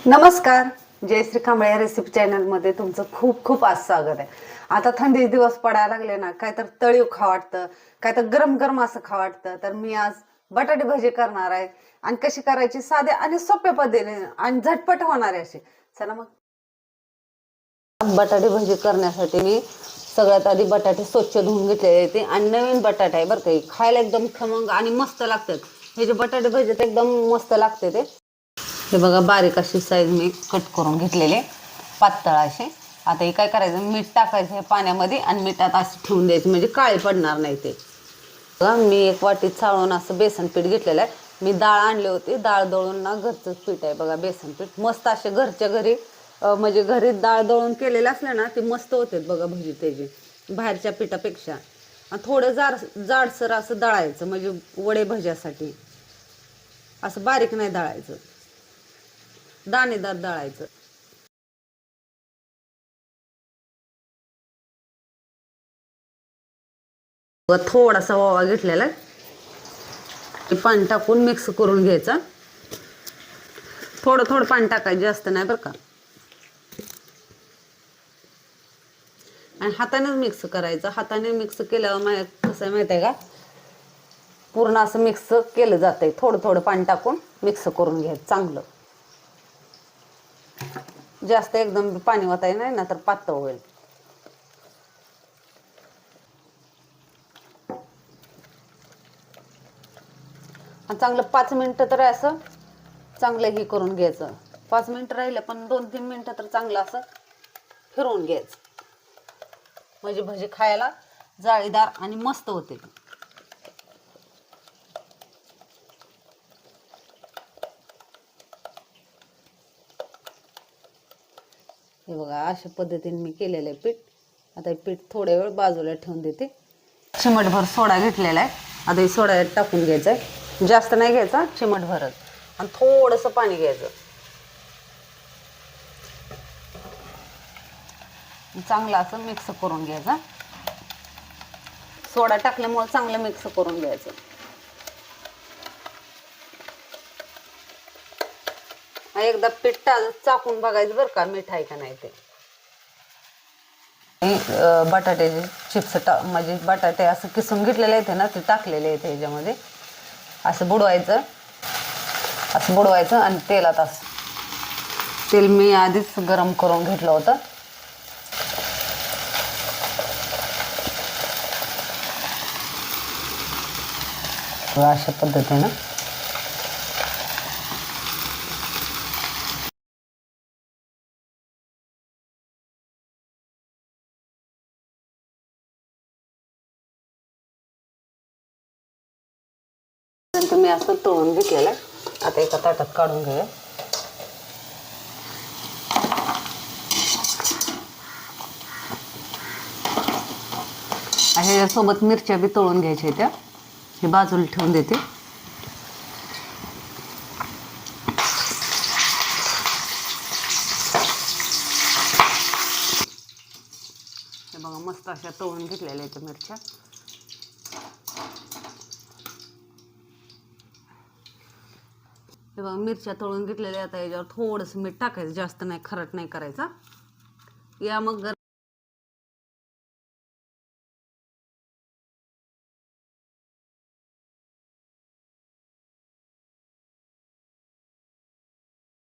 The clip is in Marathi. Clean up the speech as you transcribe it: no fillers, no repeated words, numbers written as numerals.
नमस्कार. जयश्री कांबळे रेसिपी चॅनलमध्ये तुमचं खूप खूप आज स्वागत आहे. आता थंडी दिवस पडायला लागले ना, काय तर तळीव खा वाटतं, काय तर गरम गरम असं खा वाटतं. तर मी आज बटाटे भजी करणार आहे आणि कशी करायची साध्या आणि सोप्या पद्धतीने आणि झटपट होणारे अशी. चला मग. बटाटे भजी करण्यासाठी मी सगळ्यात आधी बटाटे स्वच्छ धुवून घेतलेले ते आणि नवीन बटाटा आहे बरं का, खायला एकदम खमंग आणि मस्त लागतात. हे जे बटाटे भजी एकदम मस्त लागते ते. हे बघा बारीक अशी साईज मी कट करून घेतलेले पातळ असे. आता हे काय करायचं, मीठ टाकायचं हे पाण्यामध्ये आणि मिठात असं ठेवून द्यायचं म्हणजे काळे पडणार नाही ते. बघा मी एक वाटीत चाळून असं बेसन पीठ घेतलेलं आहे. मी डाळ आणले होते, डाळ दळून ना घरचंच पीठ आहे बघा बेसन पीठ. मस्त असे घरच्या घरी म्हणजे घरी डाळ दळून केलेलं असलं ना ते मस्त होते बघा भजी त्याची बाहेरच्या पिठापेक्षा. आणि थोडं जाडसर असं दळायचं म्हणजे वडे भज्यासाठी. असं बारीक नाही दळायचं, दाणेदार दळायचं. थोडासा ओवा घेतलेला पाणी टाकून मिक्स करून घ्यायचा. थोडं थोडं पाणी टाकायचं, जास्त नाही बरं का. आणि हातानेच मिक्स करायचं. हाताने मिक्स केल्यावर कसं आहे माहिती आहे का, पूर्ण असं मिक्स केलं जातंय. थोडं थोडं पाणी टाकून मिक्स करून घ्यायचं चांगलं. जास्त एकदम पाणी वताय नाही ना तर पातळ होईल. आणि चांगलं 5 मिनिटं तर असं चांगलं हे करून घ्यायचं. 5 मिनिटं राहिलं पण 2-3 मिनिटं तर चांगलं असं फिरवून घ्यायचं म्हणजे भजी खायला जाळीदार आणि मस्त होते. हे बघा अशा पद्धतीने मी केलेलं आहे पीठ. आता हे पीठ थोड्या वेळ बाजूला ठेवून देते. चिमटभर सोडा घेतलेला आहे. आता हे सोडा टाकून घ्यायचा आहे, जास्त नाही घ्यायचा, चिमटभरच. आणि थोडंसं पाणी घ्यायचं. चांगलं असं मिक्स करून घ्यायचं. सोडा टाकल्यामुळे चांगलं मिक्स करून घ्यायचं. एकदा पीठ चाकून बघायचं बरं का, मीठ आहे का नाही ते. बटाट्याचे चिप्स म्हणजे बटाटे असं किसून घेतलेले आहेत ना ते टाकलेले आहेत ह्याच्यामध्ये. असं बुडवायचं, असं बुडवायचं आणि तेलात असं. तेल मी आधीच गरम करून घेतलं होतं. अशा पद्धतीनं मी असं तळून घेतलेलं आहे. आता एका ताटात काढून घेऊया. ह्याच्यासोबत मिरच्या बी तळून घ्यायच्या त्या. हे बाजूला ठेवून देते. हे बघा मस्त अशा तळून घेतलेल्या आहेत मिरच्या. हे बघा मिरच्या तळून घेतलेल्या. आता याच्यावर थोडंसं मीठ टाकायचं, जास्त नाही, खरट नाही करायचा. या मग